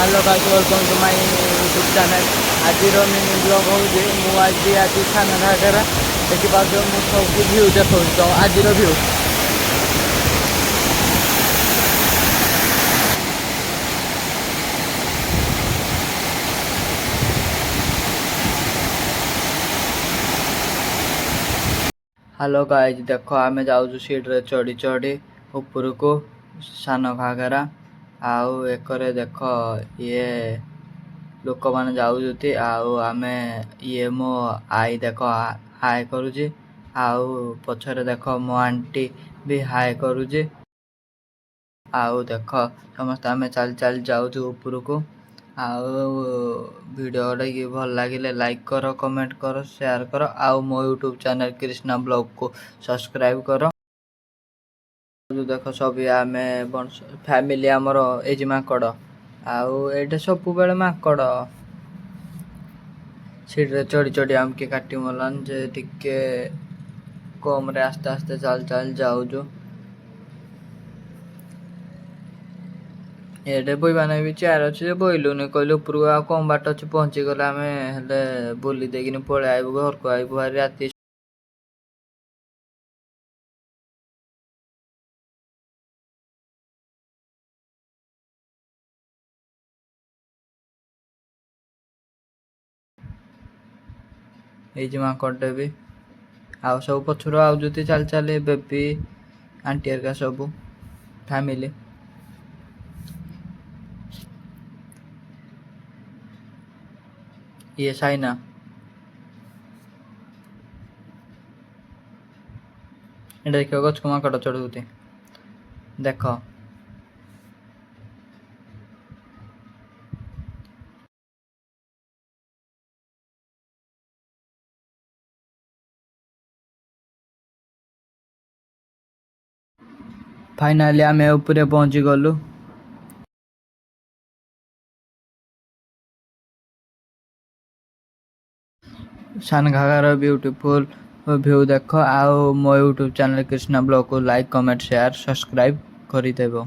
Hello guys welcome to my YouTube channel आज mini blog हो आज खाना घाघरा देखी पास सब व्यू देखो तो आज व्यू हेलो गाइस देख आम जाऊँ सीट्रे चढ़ी चढ़ी ऊपर को सान घाघरा आउ एकरे देख ये लोक मैंने जाऊँगी आमे ये मो आई देख हाय करुचे आउ पछरे देख मो आंटी भी हाय करुचे आउ देख समस्त आमे चल चल जाऊँ ऊपर को आउ वीडियो की भल लगे लाइक करो कमेंट करो शेयर करो आउ मो यूट्यूब चैनल कृष्णा ब्लॉग को सब्सक्राइब करो देख सब आम फैमिली आमर एज माकड़ आउ ये सब बेले माकड़ सीट्रे चढ़ी चढ़ी आमके काटी मलान जे टिके कम रे आस्ते आस्ते चल चल जाऊँ ये बोईबाने भी चेयर अच्छे बोलुनि कहले ऊपर को कम बाट अच्छे पहुँची गले आम बुली देकिन पलि आयबू घर को आयबू भारी राति माकड़े भी आउ सब पछर आउती चल चल बेबी आंटी हरिका सब फैमिली ये साइना देख गच को माकड़ चढ़ुती देख फाइनाली आम ऊपर पहुंची गलु सान घाघरा ब्यूटीफुल व्यू देख आओ मो यूट्यूब चैनल कृष्णा ब्लॉग को लाइक कमेंट शेयर सब्सक्राइब कर देव।